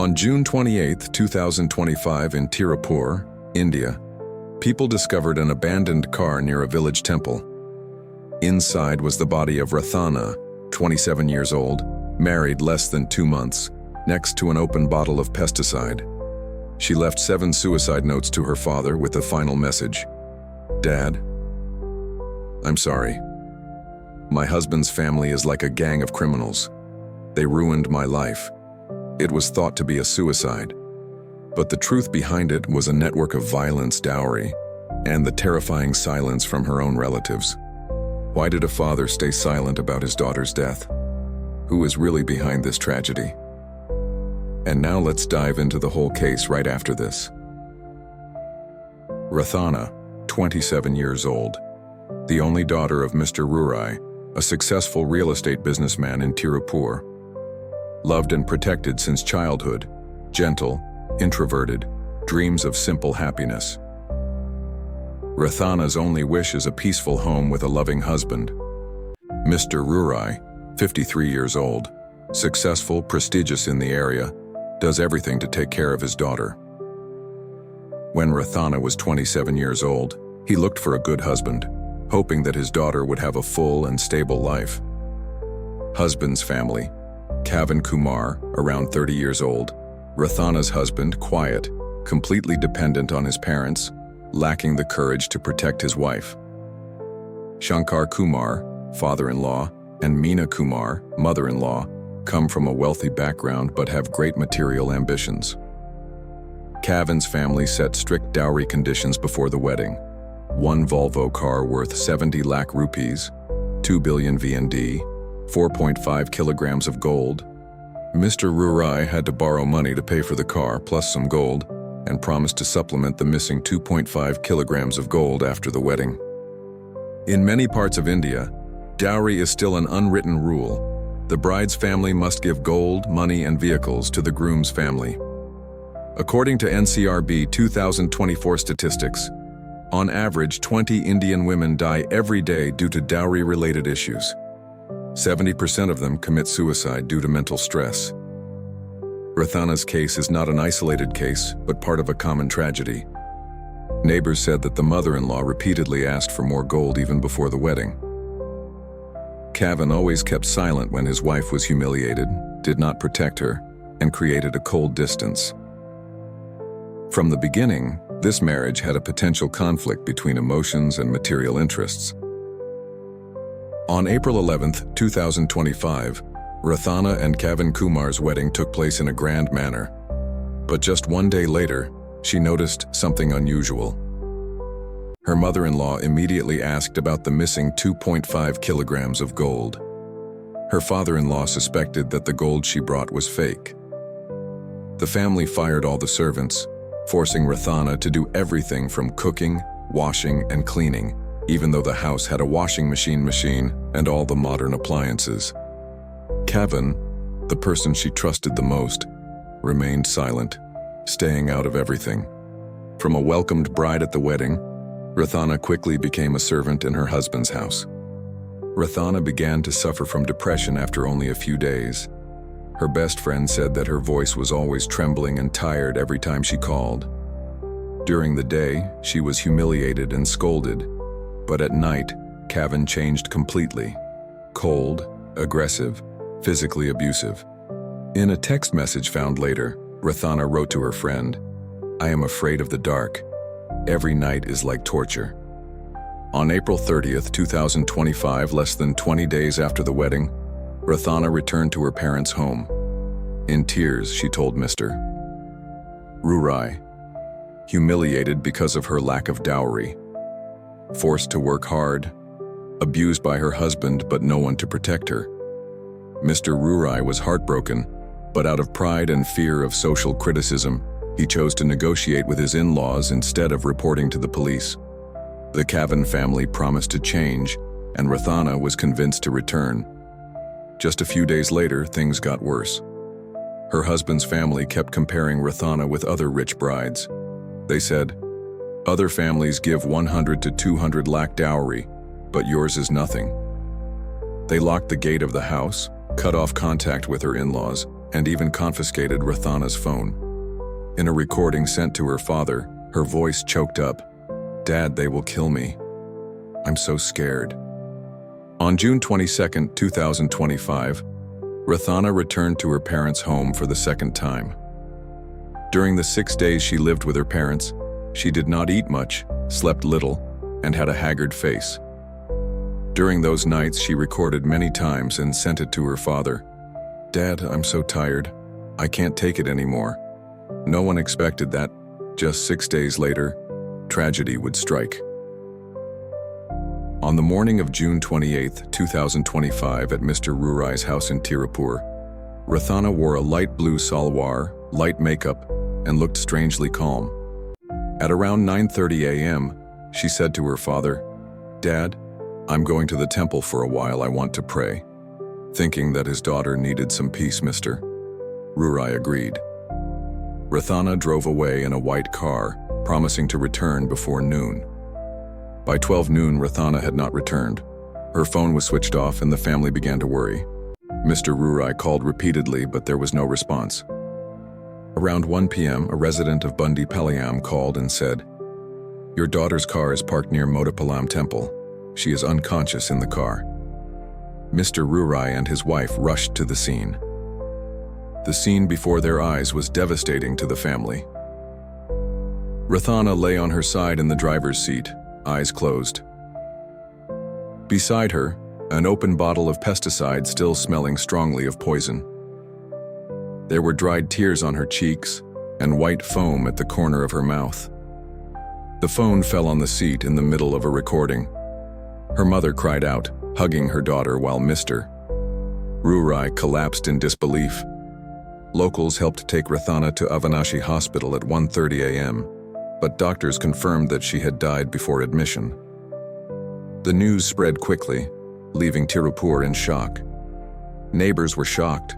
On June 28, 2025 in Tirupur, India, people discovered an abandoned car near a village temple. Inside was the body of Rathana, 27 years old, married less than 2 months, next to an open bottle of pesticide. She left 7 suicide notes to her father with the final message: "Dad, I'm sorry. My husband's family is like a gang of criminals. They ruined my life." It was thought to be a suicide, but the truth behind it was a network of violence, dowry, and the terrifying silence from her own relatives. Why did a father stay silent about his daughter's death? Who is really behind this tragedy? And now let's dive into the whole case right after this. Rathana, 27 years old, the only daughter of Mr. Rurai, a successful real estate businessman in Tirupur. Loved and protected since childhood, gentle, introverted, dreams of simple happiness. Rathana's only wish is a peaceful home with a loving husband. Mr. Rurai, 53 years old, successful, prestigious in the area, does everything to take care of his daughter. When Rathana was 27 years old, he looked for a good husband, hoping that his daughter would have a full and stable life. Husband's family: Kavan Kumar, around 30 years old, Rathana's husband, quiet, completely dependent on his parents, lacking the courage to protect his wife. Shankar Kumar, father-in-law, and Meena Kumar, mother-in-law, come from a wealthy background but have great material ambitions. Kavan's family set strict dowry conditions before the wedding: 1 Volvo car worth 70 lakh rupees, 2 billion VND, 4.5 kilograms of gold. Mr. Rurai had to borrow money to pay for the car plus some gold, and promised to supplement the missing 2.5 kilograms of gold after the wedding. In many parts of India, dowry is still an unwritten rule. The bride's family must give gold, money, and vehicles to the groom's family. According to NCRB 2024 statistics, on average 20 Indian women die every day due to dowry-related issues. 70% of them commit suicide due to mental stress. Rathana's case is not an isolated case, but part of a common tragedy. Neighbors said that the mother-in-law repeatedly asked for more gold even before the wedding. Kavan always kept silent when his wife was humiliated, did not protect her, and created a cold distance. From the beginning, this marriage had a potential conflict between emotions and material interests. On April 11, 2025, Rathana and Kavan Kumar's wedding took place in a grand manner. But just 1 day later, she noticed something unusual. Her mother-in-law immediately asked about the missing 2.5 kilograms of gold. Her father-in-law suspected that the gold she brought was fake. The family fired all the servants, forcing Rathana to do everything from cooking, washing, and cleaning, even though the house had a washing machine and all the modern appliances. Kavan, the person she trusted the most, remained silent, staying out of everything. From a welcomed bride at the wedding, Rathana quickly became a servant in her husband's house. Rathana began to suffer from depression after only a few days. Her best friend said that her voice was always trembling and tired every time she called. During the day, she was humiliated and scolded, but at night, Kavan changed completely: cold, aggressive, physically abusive. In a text message found later, Rathana wrote to her friend, "I am afraid of the dark. Every night is like torture." On April 30th, 2025, less than 20 days after the wedding, Rathana returned to her parents' home. In tears, she told Mr. Rurai, humiliated because of her lack of dowry, forced to work hard, abused by her husband but no one to protect her. Mr. Rurai was heartbroken, but out of pride and fear of social criticism, he chose to negotiate with his in-laws instead of reporting to the police. The Kavan family promised to change, and Rathana was convinced to return. Just a few days later, things got worse. Her husband's family kept comparing Rathana with other rich brides. They said, "Other families give 100 to 200 lakh dowry, but yours is nothing." They locked the gate of the house, cut off contact with her in-laws, and even confiscated Rathana's phone. In a recording sent to her father, her voice choked up, "Dad, they will kill me. I'm so scared." On June 22, 2025, Rathana returned to her parents' home for the second time. During the 6 days she lived with her parents, she did not eat much, slept little, and had a haggard face. During those nights, she recorded many times and sent it to her father. "Dad, I'm so tired. I can't take it anymore." No one expected that, just 6 days later, tragedy would strike. On the morning of June 28, 2025, at Mr. Rurai's house in Tirupur, Rathana wore a light blue salwar, light makeup, and looked strangely calm. At around 9:30 a.m., she said to her father, "Dad, I'm going to the temple for a while. I want to pray." Thinking that his daughter needed some peace, Mr. Rurai agreed. Rathana drove away in a white car, promising to return before noon. By 12 noon, Rathana had not returned. Her phone was switched off and the family began to worry. Mr. Rurai called repeatedly, but there was no response. Around 1 p.m., a resident of Bundi Palayam called and said, "Your daughter's car is parked near Modapalam Temple. She is unconscious in the car." Mr. Rurai and his wife rushed to the scene. The scene before their eyes was devastating to the family. Rathana lay on her side in the driver's seat, eyes closed. Beside her, an open bottle of pesticide still smelling strongly of poison. There were dried tears on her cheeks and white foam at the corner of her mouth. The phone fell on the seat in the middle of a recording. Her mother cried out, hugging her daughter, while Mr. Rurai collapsed in disbelief. Locals helped take Rathana to Avinashi Hospital at 1:30 a.m., but doctors confirmed that she had died before admission. The news spread quickly, leaving Tirupur in shock. Neighbors were shocked.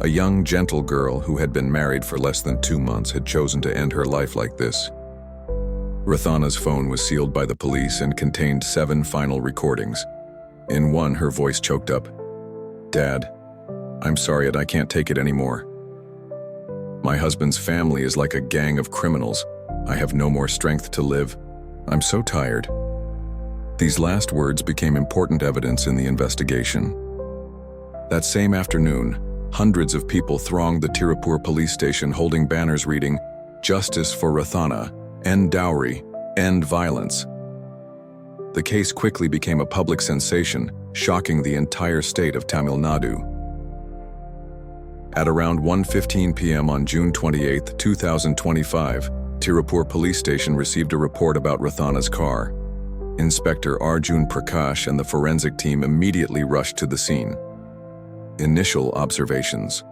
A young, gentle girl who had been married for less than 2 months had chosen to end her life like this. Rathana's phone was sealed by the police and contained 7 final recordings. In one, her voice choked up, "Dad, I'm sorry, I can't take it anymore. My husband's family is like a gang of criminals. I have no more strength to live. I'm so tired." These last words became important evidence in the investigation. That same afternoon, hundreds of people thronged the Tirupur police station holding banners reading, "Justice for Rathana, End Dowry, End Violence." The case quickly became a public sensation, shocking the entire state of Tamil Nadu. At around 1:15 p.m. on June 28, 2025, Tirupur police station received a report about Rathana's car. Inspector Arjun Prakash and the forensic team immediately rushed to the scene. Initial observations.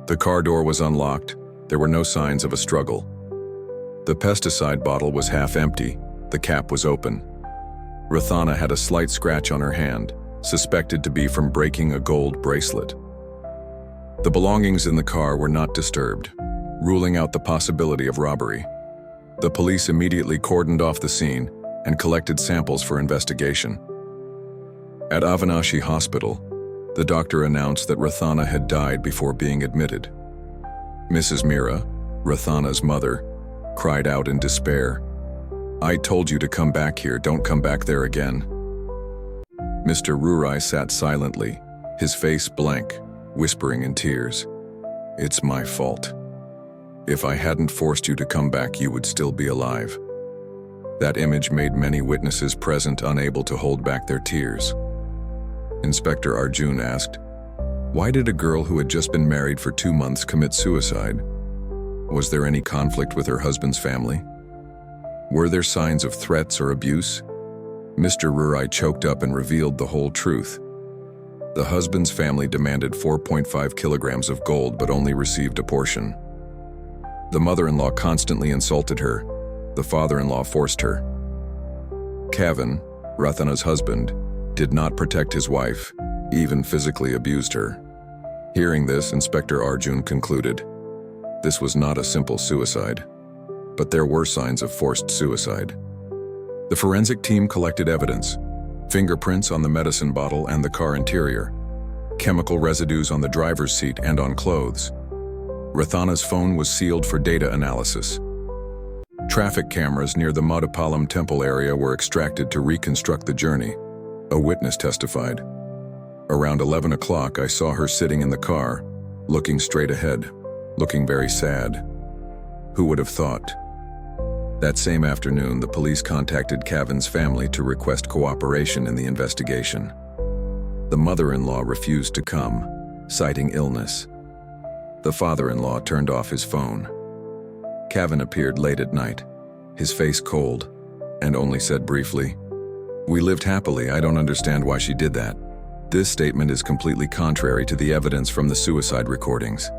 The car door was unlocked. There were no signs of a struggle. The pesticide bottle was half empty. The cap was open. Rathana had a slight scratch on her hand, suspected to be from breaking a gold bracelet. The belongings in the car were not disturbed, ruling out the possibility of robbery. The police immediately cordoned off the scene and collected samples for investigation. At Avinashi Hospital, the doctor announced that Rathana had died before being admitted. Mrs. Mira, Rathana's mother, cried out in despair, "I told you to come back here, don't come back there again." Mr. Rurai sat silently, his face blank, whispering in tears, "It's my fault. If I hadn't forced you to come back, you would still be alive." That image made many witnesses present unable to hold back their tears. Inspector Arjun asked, "Why did a girl who had just been married for 2 months commit suicide? Was there any conflict with her husband's family? Were there signs of threats or abuse?" Mr. Rurai choked up and revealed the whole truth. The husband's family demanded 4.5 kilograms of gold but only received a portion. The mother-in-law constantly insulted her. The father-in-law forced her. Kevin, Rathana's husband, did not protect his wife, even physically abused her. Hearing this, Inspector Arjun concluded, this was not a simple suicide, but there were signs of forced suicide. The forensic team collected evidence, fingerprints on the medicine bottle and the car interior. chemical residues on the driver's seat and on clothes. Rathana's phone was sealed for data analysis. Traffic cameras near the Madapalam temple area were extracted to reconstruct the journey. A witness testified. Around 11 o'clock, I saw her sitting in the car, looking straight ahead, looking very sad. Who would have thought? That same afternoon, the police contacted Kavan's family to request cooperation in the investigation. The mother-in-law refused to come, citing illness. The father-in-law turned off his phone. Kavan appeared late at night, his face cold, and only said briefly, "We lived happily, I don't understand why she did that." This statement is completely contrary to the evidence from the suicide recordings.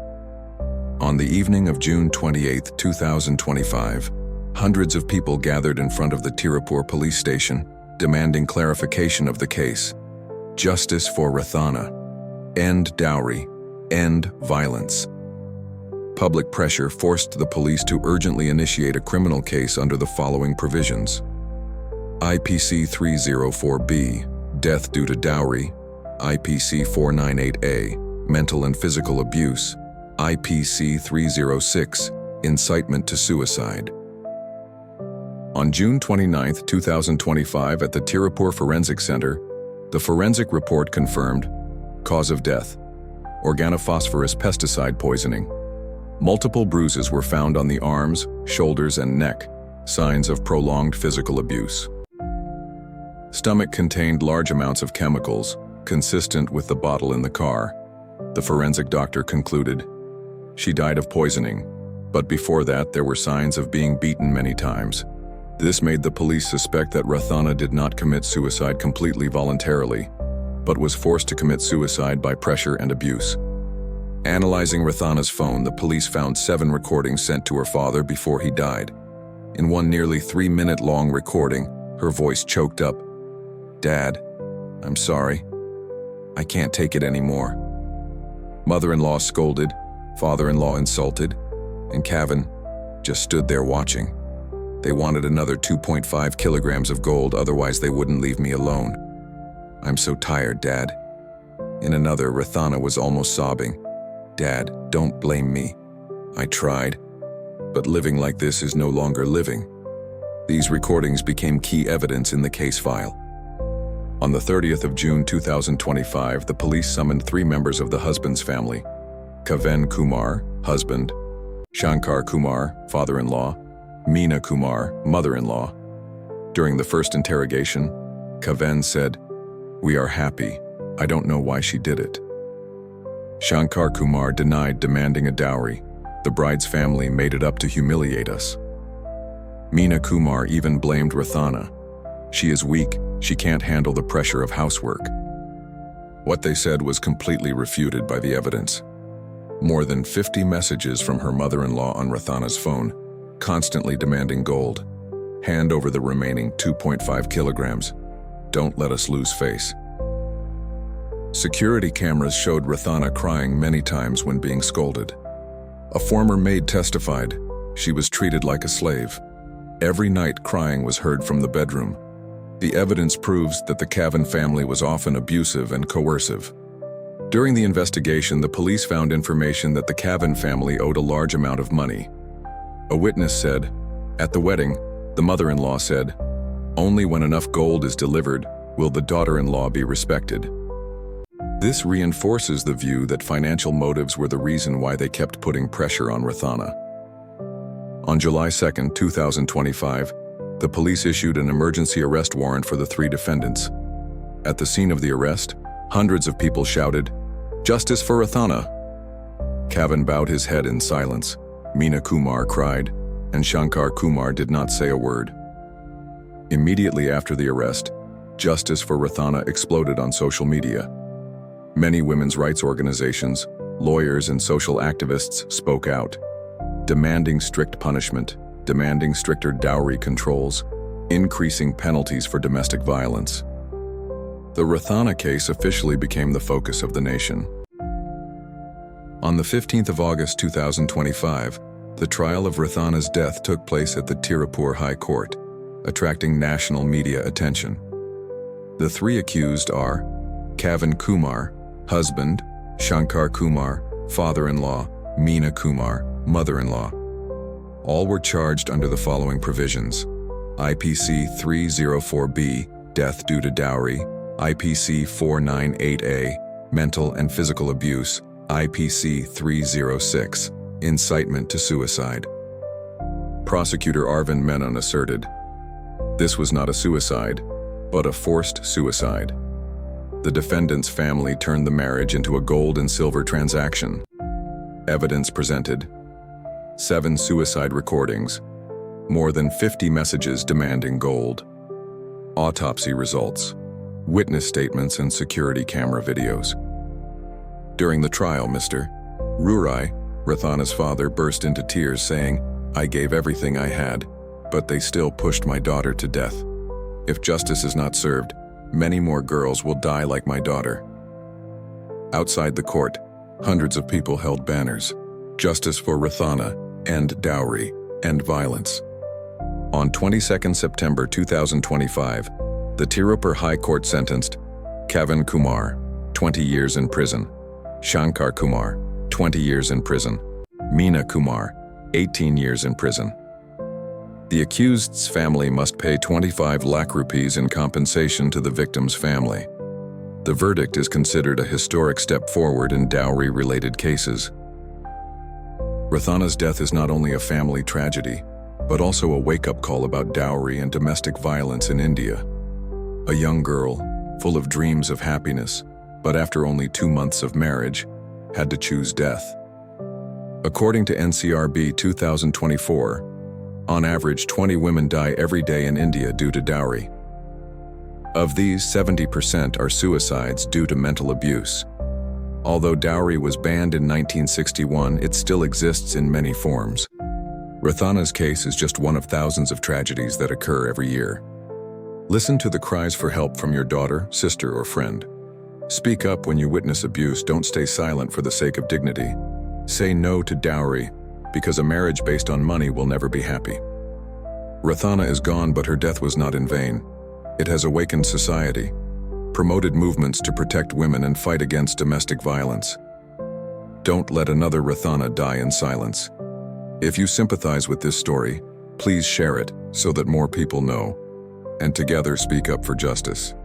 On the evening of June 28, 2025, hundreds of people gathered in front of the Tirupur police station, demanding clarification of the case. Justice for Rathana. End dowry. End violence. Public pressure forced the police to urgently initiate a criminal case under the following provisions. IPC 304B, death due to dowry. IPC 498A, mental and physical abuse. IPC 306, incitement to suicide. On June 29, 2025, at the Tirupur Forensic Center, the forensic report confirmed cause of death: organophosphorus pesticide poisoning. Multiple bruises were found on the arms, shoulders, and neck, signs of prolonged physical abuse. Stomach contained large amounts of chemicals, consistent with the bottle in the car. The forensic doctor concluded she died of poisoning, but before that there were signs of being beaten many times. This made the police suspect that Rathana did not commit suicide completely voluntarily, but was forced to commit suicide by pressure and abuse. Analyzing Rathana's phone, the police found 7 recordings sent to her father before he died. In one nearly 3-minute-long recording, her voice choked up. "Dad, I'm sorry. I can't take it anymore." Mother-in-law scolded, father-in-law insulted, and Kavan just stood there watching. They wanted another 2.5 kilograms of gold, otherwise they wouldn't leave me alone. "I'm so tired, Dad." In another, Rathana was almost sobbing. "Dad, don't blame me. I tried, but living like this is no longer living." These recordings became key evidence in the case file. On the 30th of June 2025, the police summoned 3 members of the husband's family: Kavan Kumar, husband; Shankar Kumar, father-in-law; Meena Kumar, mother-in-law. During the first interrogation, Kavan said, "We are happy. I don't know why she did it." Shankar Kumar denied demanding a dowry. "The bride's family made it up to humiliate us." Meena Kumar even blamed Rathana. "She is weak, she can't handle the pressure of housework." What they said was completely refuted by the evidence. More than 50 messages from her mother-in-law on Rathana's phone, constantly demanding gold. "Hand over the remaining 2.5 kilograms. Don't let us lose face." Security cameras showed Rathana crying many times when being scolded. A former maid testified she was treated like a slave. Every night crying was heard from the bedroom. The evidence proves that the Kavan family was often abusive and coercive. During the investigation, the police found information that the Kavan family owed a large amount of money. A witness said, "At the wedding, the mother-in-law said, 'Only when enough gold is delivered will the daughter-in-law be respected.'" This reinforces the view that financial motives were the reason why they kept putting pressure on Rathana. On July 2, 2025, the police issued an emergency arrest warrant for the 3 defendants. At the scene of the arrest, hundreds of people shouted, "Justice for Rathana!" Kavan bowed his head in silence. Meena Kumar cried, and Shankar Kumar did not say a word. Immediately after the arrest, Justice for Rathana exploded on social media. Many women's rights organizations, lawyers, and social activists spoke out, demanding strict punishment, demanding stricter dowry controls, increasing penalties for domestic violence. The Rathana case officially became the focus of the nation. On the 15th of August 2025, the trial of Rathana's death took place at the Tirupur High Court, attracting national media attention. The 3 accused are Kavan Kumar, Husband, Shankar Kumar. Father-in-law, Meena Kumar. Mother-in-law. All were charged under the following provisions: IPC 304B, death due to dowry; IPC 498A, mental and physical abuse; IPC 306, incitement to suicide. Prosecutor Arvind Menon asserted, this was not a suicide, but a forced suicide. The defendant's family turned the marriage into a gold and silver transaction. Evidence presented: 7 suicide recordings, more than 50 messages demanding gold. Autopsy results, witness statements and security camera videos. During the trial, Mr. Rurai, Rathana's father, burst into tears saying, "I gave everything I had, but they still pushed my daughter to death. If justice is not served, many more girls will die like my daughter." Outside the court, hundreds of people held banners: "Justice for Rathana, End Dowry, End Violence." On 22 September 2025, the Tirupur High Court sentenced Kevin Kumar, 20 years in prison; Shankar Kumar, 20 years in prison; Meena Kumar, 18 years in prison. The accused's family must pay 25 lakh rupees in compensation to the victim's family. The verdict is considered a historic step forward in dowry-related cases. Rathana's death is not only a family tragedy, but also a wake-up call about dowry and domestic violence in India. A young girl, full of dreams of happiness, but after only 2 months of marriage, had to choose death. According to NCRB 2024, on average 20 women die every day in India due to dowry. Of these, 70% are suicides due to mental abuse. Although dowry was banned in 1961, it still exists in many forms. Rathana's case is just one of thousands of tragedies that occur every year. Listen to the cries for help from your daughter, sister, or friend. Speak up when you witness abuse. Don't stay silent for the sake of dignity. Say no to dowry, because a marriage based on money will never be happy. Rathana is gone, but her death was not in vain. It has awakened society, promoted movements to protect women and fight against domestic violence. Don't let another Rathana die in silence. If you sympathize with this story, please share it so that more people know, and together speak up for justice.